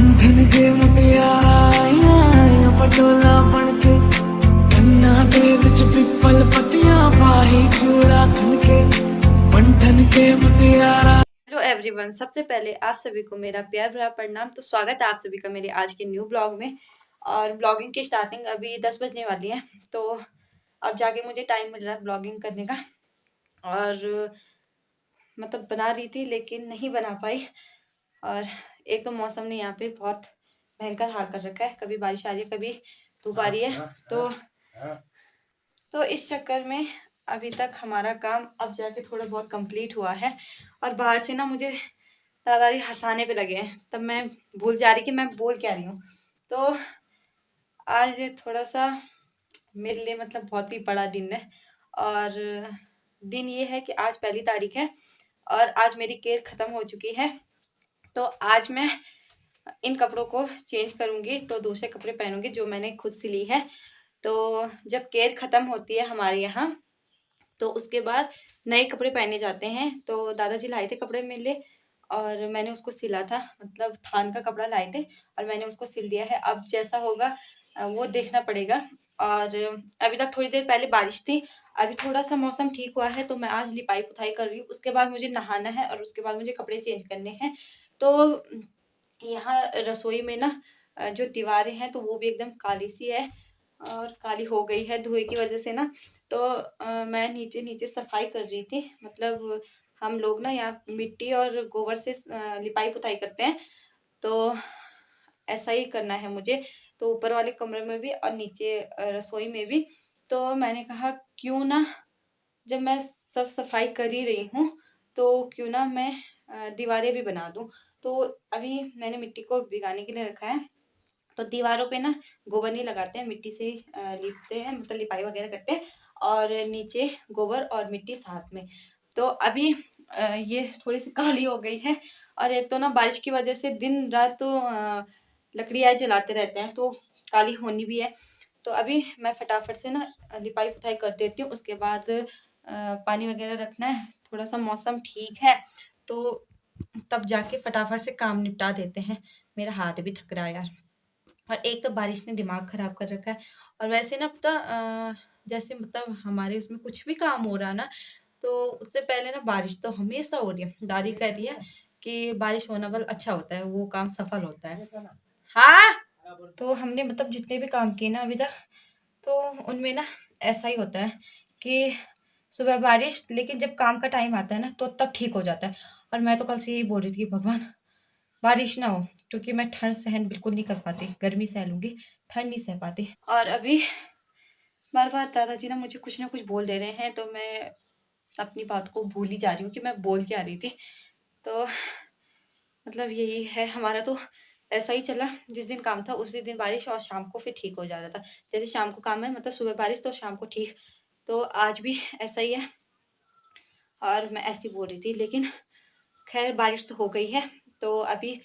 बंधन के मुटियारा पटोला बनके कन्ना दे विच पिपल पतियां पाही चूड़ा खनके बंधन के मुटियारा। हेलो एवरीवन, सबसे पहले आप सभी को मेरा प्यार भरा प्रणाम। तो स्वागत है आप सभी का मेरे आज के न्यू ब्लॉग में। और ब्लॉगिंग की स्टार्टिंग अभी 10 बजने वाली है, तो अब जाके मुझे टाइम मिल रहा है ब्लॉगिंग करने का। और मतलब बना रही थी लेकिन नहीं बना पाई। और एक तो मौसम ने यहाँ पे बहुत भयंकर हाल कर रखा है, कभी बारिश आ रही है कभी धूप आ रही है। तो इस चक्कर में अभी तक हमारा काम अब जाके थोड़ा बहुत कंप्लीट हुआ है। और बाहर से ना मुझे दादाजी हंसाने पे लगे हैं, तब मैं भूल जा रही कि मैं बोल क्या रही हूँ। तो आज थोड़ा सा मेरे लिए मतलब बहुत ही बड़ा दिन है। और दिन ये है कि आज 1 तारीख है और आज मेरी केयर ख़त्म हो चुकी है। तो आज मैं इन कपड़ों को चेंज करूँगी, तो दूसरे कपड़े पहनूंगी जो मैंने खुद सिली है। तो जब केयर ख़त्म होती है हमारे यहाँ, तो उसके बाद नए कपड़े पहने जाते हैं। तो दादाजी लाए थे कपड़े मेरे लिए और मैंने उसको सिला था, मतलब थान का कपड़ा लाए थे और मैंने उसको सिल दिया है। अब जैसा होगा वो देखना पड़ेगा। और अभी तक थोड़ी देर पहले बारिश थी, अभी थोड़ा सा मौसम ठीक हुआ है, तो मैं आज लिपाई पुथाई कर रही हूँ। उसके बाद मुझे नहाना है और उसके बाद मुझे कपड़े चेंज करने हैं। तो यहाँ रसोई में ना जो दीवारें हैं तो वो भी एकदम काली सी है और काली हो गई है धुएं की वजह से ना। तो मैं नीचे नीचे सफाई कर रही थी। मतलब हम लोग ना यहाँ मिट्टी और गोबर से लिपाई पुताई करते हैं, तो ऐसा ही करना है मुझे। तो ऊपर वाले कमरे में भी और नीचे रसोई में भी। तो मैंने कहा क्यों ना, जब मैं सब सफाई कर ही रही हूँ तो क्यों ना मैं दीवारें भी बना दूँ। तो अभी मैंने मिट्टी को भिगाने के लिए रखा है। तो दीवारों पे ना गोबर नहीं लगाते हैं, मिट्टी से लिपते हैं, मतलब लिपाई वगैरह करते हैं। और नीचे गोबर और मिट्टी साथ में। तो अभी ये थोड़ी सी काली हो गई है। और एक तो ना बारिश की वजह से दिन रात तो लकड़ियाँ जलाते रहते हैं, तो काली होनी भी है। तो अभी मैं फटाफट से ना लिपाई पुताई कर देती हूँ। उसके बाद पानी वगैरह रखना है, थोड़ा सा मौसम ठीक है तो तब जाके फटाफट से काम निपटा देते हैं। मेरा हाथ भी थक रहा है यार। और एक तो बारिश ने दिमाग खराब कर रखा है। और वैसे ना पता जैसे मतलब हमारे उसमें कुछ भी काम हो रहा ना, तो उससे पहले ना बारिश तो हमेशा हो रही है। दादी कहती है कि बारिश होना बल अच्छा होता है, वो काम सफल होता है। हाँ, तो हमने मतलब जितने भी काम किए ना अभी तक, तो उनमें ना ऐसा ही होता है कि सुबह बारिश, लेकिन जब काम का टाइम आता है ना तो तब ठीक हो जाता है। और मैं तो कल से यही बोल रही थी कि भगवान बारिश ना हो, क्योंकि मैं ठंड सहन बिल्कुल नहीं कर पाती। गर्मी सह लूंगी, ठंड नहीं सह पाती। और अभी बार बार दादाजी ना कुछ बोल दे रहे हैं, तो मैं अपनी बात को भूल ही जा रही हूँ कि मैं बोल क्या रही थी। तो मतलब यही है हमारा। तो ऐसा ही चला, जिस दिन काम था उसी दिन बारिश और शाम को फिर ठीक हो जा रहा था। जैसे शाम को काम है, मतलब सुबह बारिश तो शाम को ठीक। तो आज भी ऐसा ही है। और मैं ऐसी बोल रही थी, लेकिन खैर बारिश तो हो गई है। तो अभी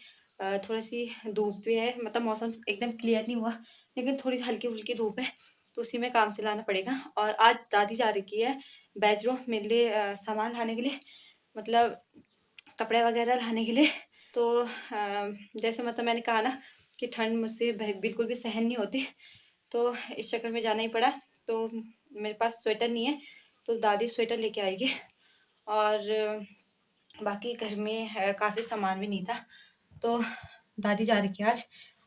थोड़ी सी धूप भी है, मतलब मौसम एकदम क्लियर नहीं हुआ, लेकिन थोड़ी हल्की फुल्की धूप है। तो उसी में काम चलाना पड़ेगा। और आज दादी जा रही है बैजरो मेरे लिए सामान लाने के लिए, मतलब कपड़े वगैरह लाने के लिए। तो जैसे मतलब मैंने कहा ना कि ठंड मुझसे बिल्कुल भी सहन नहीं होती, तो इस चक्कर में जाना ही पड़ा। तो मेरे पास स्वेटर नहीं है, तो दादी स्वेटर लेके आएगी। और बाकी घर में काफ़ी सामान भी नहीं था, तो दादी जा रही थी आज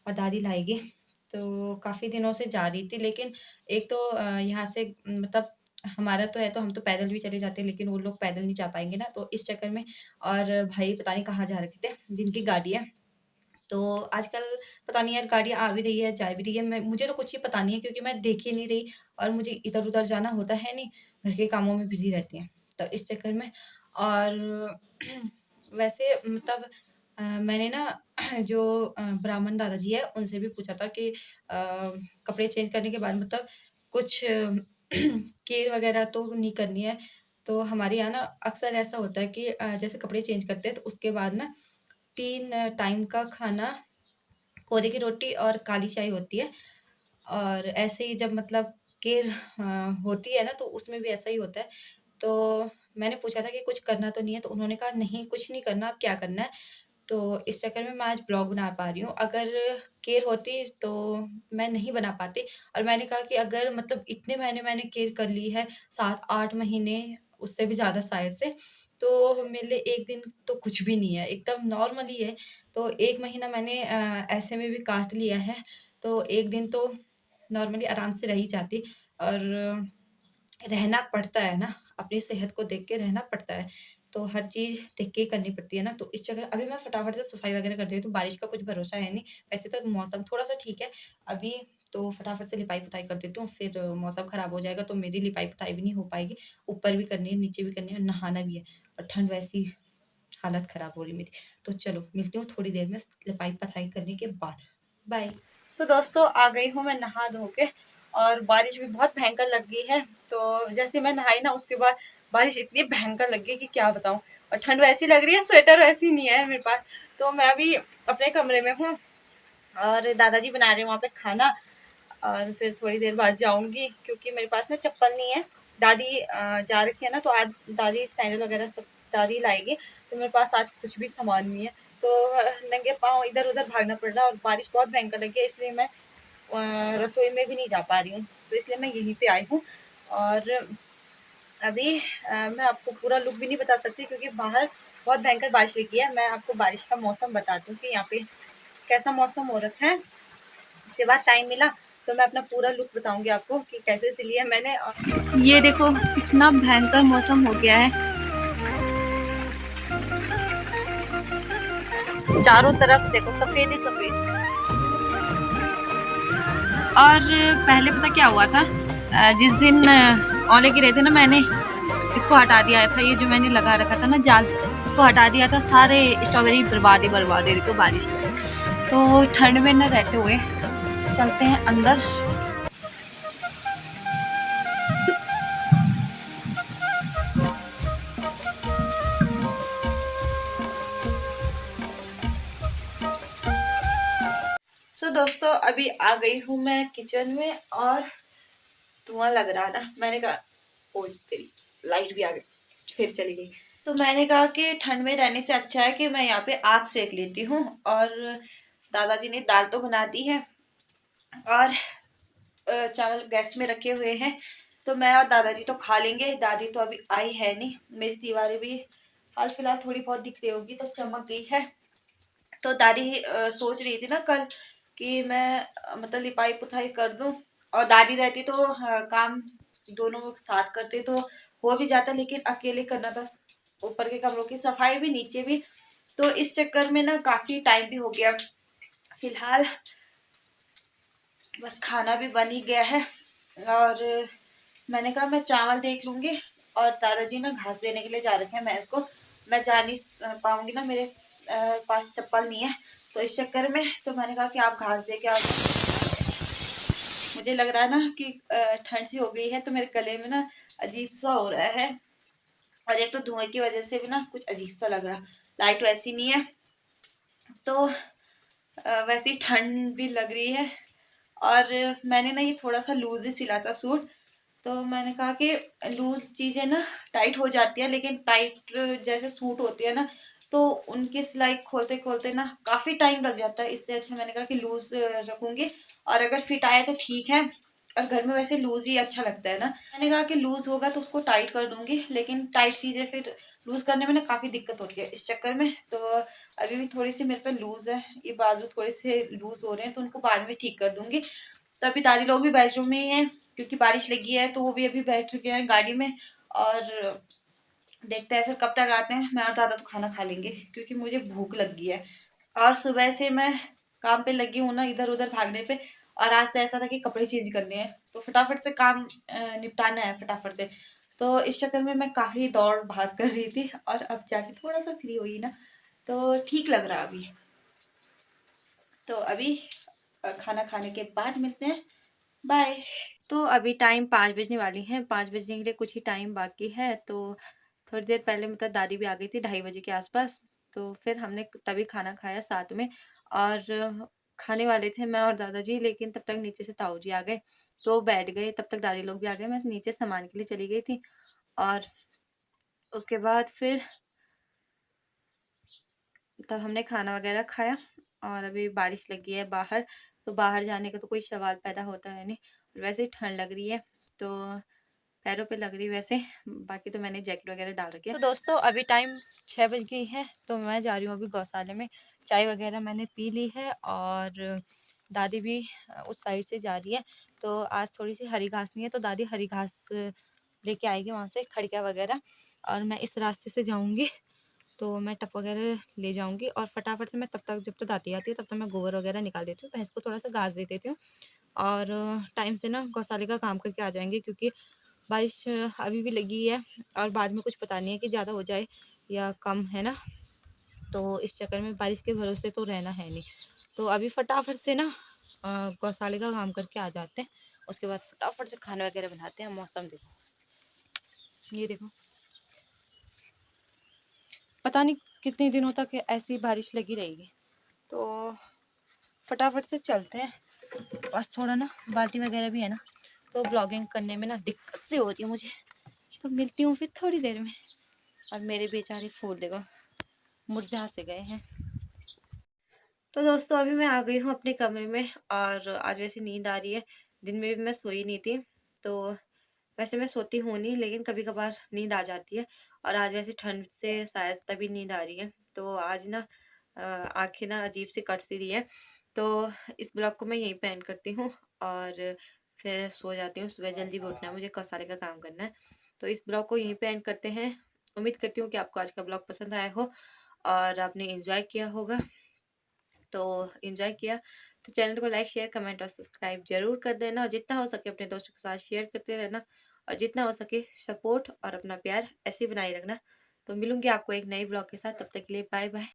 और दादी लाएगी। तो काफ़ी दिनों से जा रही थी, लेकिन एक तो यहाँ से मतलब हमारा तो है, तो हम तो पैदल भी चले जाते हैं, लेकिन वो लोग पैदल नहीं जा पाएंगे ना, तो इस चक्कर में। और भाई पता नहीं कहाँ जा रखे थे, जिनकी गाड़ी है। तो आजकल पता नहीं यार, गाड़ियाँ आ भी रही है जा भी रही है, मैं मुझे तो कुछ ही पता नहीं है, क्योंकि मैं देख ही नहीं रही। और मुझे इधर उधर जाना होता है नहीं, घर के कामों में बिजी रहती हैं, तो इस चक्कर में। और वैसे मतलब मैंने ना जो ब्राह्मण दादाजी है उनसे भी पूछा था कि कपड़े चेंज करने के बाद मतलब कुछ केयर वगैरह तो नहीं करनी है। तो हमारे यहाँ ना अक्सर ऐसा होता है कि जैसे कपड़े चेंज करते हैं तो उसके बाद ना 3 टाइम का खाना, कोरे की रोटी और काली चाय होती है। और ऐसे ही जब मतलब केर होती है ना, तो उसमें भी ऐसा ही होता है। तो मैंने पूछा था कि कुछ करना तो नहीं है, तो उन्होंने कहा नहीं कुछ नहीं करना, अब क्या करना है। तो इस चक्कर में मैं आज ब्लॉग बना पा रही हूँ। अगर केयर होती तो मैं नहीं बना पाती। और मैंने कहा कि अगर मतलब इतने महीने मैंने केयर कर ली है, 7-8 महीने, उससे भी ज़्यादा शायद से, तो मेरे लिए 1 दिन तो कुछ भी नहीं है, एकदम नॉर्मल ही है। तो 1 महीना मैंने ऐसे में भी काट लिया है, तो 1 दिन तो नॉर्मली आराम से रह ही जाती। और रहना पड़ता है ना, अपनी सेहत को देख के रहना पड़ता है, तो हर चीज़ देख के ही करनी पड़ती है ना। तो इस चक्कर अभी मैं फटाफट से सफाई वगैरह कर देती हूँ, बारिश का कुछ भरोसा है नहीं। वैसे तो मौसम थोड़ा-सा ठीक है अभी, तो फटाफट से लिपाई-पुताई कर देती हूँ, फिर मौसम खराब हो जाएगा तो मेरी लिपाई-पुताई भी नहीं हो पाएगी। ऊपर भी करनी है, नीचे भी करनी है और नहाना भी है, और ठंड वैसे ही हालत खराब हो रही मेरी। तो चलो मिलती हूँ थोड़ी देर में लिपाई-पुताई करने के बाद। बाय। सो दोस्तों, आ गई हूँ मैं नहा धो के, और बारिश भी बहुत भयंकर लग गई है। तो जैसे मैं नहाई ना, उसके बाद बारिश इतनी भयंकर लग गई कि क्या बताऊँ। और ठंड वैसी लग रही है, स्वेटर वैसी नहीं है मेरे पास। तो मैं अभी अपने कमरे में हूँ, और दादाजी बना रहे हैं वहाँ पे खाना, और फिर थोड़ी देर बाद जाऊँगी, क्योंकि मेरे पास ना चप्पल नहीं है। दादी जा रखी है ना, तो आज दादी सैंडल वगैरह सब दादी लाएगी, तो मेरे पास आज कुछ भी सामान नहीं है। तो नंगे पाँव इधर-उधर भागना पड़ रहा है, और बारिश बहुत भयंकर लगी है, इसलिए मैं रसोई में भी नहीं जा पा रही हूँ। तो इसलिए मैं यहीं पे आई हूँ। और अभी मैं आपको पूरा लुक भी नहीं बता सकती, क्योंकि बाहर बहुत भयंकर बारिश लगी है। मैं आपको बारिश का मौसम बताती हूँ कि यहाँ पे कैसा मौसम हो रखा है। उसके बाद टाइम मिला तो मैं अपना पूरा लुक बताऊंगी आपको कि कैसे सिली है मैंने। और ये देखो कितना भयंकर मौसम हो गया है, चारों तरफ देखो सफेद ही सफेद। और पहले पता क्या हुआ था, जिस दिन ओले गिरे थे ना, मैंने इसको हटा दिया था, ये जो मैंने लगा रखा था ना जाल, उसको हटा दिया था। सारे स्ट्रॉबेरी बर्बाद ही रही तो बारिश में। तो ठंड में न रहते हुए चलते हैं अंदर। सो दोस्तों, अभी आ गई हूँ मैं किचन में, और धुआं लग रहा ना, मैंने कहा ओ तेरी लाइट भी आ गई, फिर चली गई। तो मैंने कहा कि ठंड में रहने से अच्छा है कि मैं यहाँ पे आग सेक लेती हूँ। और दादाजी ने दाल तो बना दी है, और चावल गैस में रखे हुए हैं, तो मैं और दादाजी तो खा लेंगे। दादी तो अभी आई है नहीं, मेरी दीवारें भी हाल फिलहाल थोड़ी बहुत दिख रही होगी, तो चमक गई है। तो दादी सोच रही थी ना कल कि मैं मतलब लिपाई पुताई कर दूं, और दादी रहती तो काम दोनों साथ करते तो हो भी जाता, लेकिन अकेले करना था, ऊपर के कमरों की सफाई भी नीचे भी। तो इस चक्कर में ना काफ़ी टाइम भी हो गया। फिलहाल बस खाना भी बन ही गया है, और मैंने कहा मैं चावल देख लूँगी। और दादाजी ना घास देने के लिए जा रखे हैं भैंस को। मैं जा नहीं पाऊँगी ना, मेरे पास चप्पल नहीं है, तो इस चक्कर में तो मैंने कहा कि आप घास दे के आ जाओ। मुझे लग रहा है ना कि ठंड सी हो गई है, तो मेरे गले में ना अजीब सा हो रहा है, और एक तो धुएं की वजह से भी ना कुछ अजीब सा लग रहा। लाइट वैसी नहीं है, तो वैसे ही ठंड भी लग रही है। और मैंने ना ये थोड़ा सा लूज ही सिला था सूट, तो मैंने कहा कि लूज चीज़ें ना टाइट हो जाती है, लेकिन टाइट जैसे सूट होती है ना, तो उनकी सिलाई खोलते खोलते ना काफ़ी टाइम लग जाता है। इससे अच्छा मैंने कहा कि लूज रखूँगी, और अगर फिट आए तो ठीक है, और घर में वैसे लूज ही अच्छा लगता है ना। मैंने कहा कि लूज होगा तो उसको टाइट कर दूंगी, लेकिन टाइट चीज़ें फिर लूज करने में ना काफ़ी दिक्कत होती है इस चक्कर में। तो अभी भी थोड़ी सी मेरे पे लूज है, ये बाजू थोड़े से लूज हो रहे हैं, तो उनको बाद में ठीक कर दूंगी। तो अभी दादी लोग भी बेडरूम में ही हैं, क्योंकि बारिश लगी है, तो वो भी अभी बैठ चुके हैं गाड़ी में। और देखते हैं फिर कब तक आते हैं। मैं और दादा तो खाना खा लेंगे, क्योंकि मुझे भूख लग गई है, और सुबह से मैं काम पे लगी हूँ ना, इधर उधर भागने पे। और आज तो ऐसा था कि कपड़े चेंज करने हैं, तो फटाफट से काम निपटाना है फटाफट से। तो इस चक्कर में मैं काफ़ी दौड़ भाग कर रही थी, और अब जाके थोड़ा सा फ्री हुई ना, तो ठीक लग रहा अभी। तो अभी खाना खाने के बाद मिलते हैं, बाय। तो अभी टाइम 5 बजने वाली हैं, 5 बजने के लिए कुछ ही टाइम बाकी है। तो थोड़ी देर पहले मतलब दादी भी आ गई थी 2:30 बजे के आसपास, तो फिर हमने तभी खाना खाया साथ में। और खाने वाले थे मैं और दादाजी, लेकिन तब तक नीचे से ताऊ जी आ गए, तो बैठ गए। तब तक दादी लोग भी आ गए, मैं नीचे सामान के लिए चली गई थी। और उसके बाद फिर तब हमने खाना वगैरह खाया और अभी बारिश लगी है बाहर, तो बाहर जाने का तो कोई सवाल पैदा होता है नहीं। और वैसे ही ठंड लग रही है तो पैरों पे लग रही वैसे, बाकी तो मैंने जैकेट वगैरह डाल रखी है। तो दोस्तों अभी टाइम 6 बज गई है, तो मैं जा रही हूँ अभी गौशाले में। चाय वगैरह मैंने पी ली है और दादी भी उस साइड से जा रही है। तो आज थोड़ी सी हरी घास नहीं है, तो दादी हरी घास लेके आएगी वहाँ से, खड़िया वगैरह। और मैं इस रास्ते से जाऊँगी, तो मैं टब वगैरह ले जाऊँगी और फटाफट से मैं तब तक, जब तक दादी आती है तब तक मैं गोबर वगैरह निकाल देती हूँ, भैंस को थोड़ा सा घास दे देती हूँ और टाइम से ना गौशाले का काम करके आ जाएंगे, क्योंकि बारिश अभी भी लगी है और बाद में कुछ पता नहीं है कि ज़्यादा हो जाए या कम, है ना। तो इस चक्कर में बारिश के भरोसे तो रहना है नहीं, तो अभी फटाफट से ना गौशाले का काम करके आ जाते हैं। उसके बाद फटाफट से खाना वगैरह बनाते हैं। मौसम देखो, ये देखो, पता नहीं कितने दिनों तक ऐसी बारिश लगी रहेगी, तो फटाफट से चलते हैं। बस थोड़ा ना बाल्टी वगैरह भी है ना, तो ब्लॉगिंग करने में ना दिक्कत सी हो रही है मुझे, तो मिलती हूँ फिर थोड़ी देर में। और मेरे बेचारे फूल देखो मुरझा से गए हैं। तो दोस्तों अभी मैं आ गई हूँ अपने कमरे में और आज वैसे नींद आ रही है। दिन में भी मैं सोई नहीं थी, तो वैसे मैं सोती हूँ नहीं, लेकिन कभी कभार नींद आ जाती है। और आज वैसे ठंड से शायद तभी नींद आ रही है, तो आज ना आंखें ना अजीब सी कट सी रही है। तो इस ब्लॉग को मैं यहीं पे एंड करती हूँ और फिर सो जाती हूँ। सुबह जल्दी भी उठना है मुझे, कसारे का काम करना है। तो इस ब्लॉग को यहीं पे एंड करते हैं। उम्मीद करती हूँ कि आपको आज का ब्लॉग पसंद आया हो और आपने एंजॉय किया होगा। तो एंजॉय किया तो चैनल को लाइक शेयर कमेंट और सब्सक्राइब जरूर कर देना, और जितना हो सके अपने दोस्तों के साथ शेयर करते रहना, और जितना हो सके सपोर्ट और अपना प्यार ऐसे ही बनाए रखना। तो मिलूंगी आपको एक नई ब्लॉग के साथ, तब तक के लिए बाय बाय।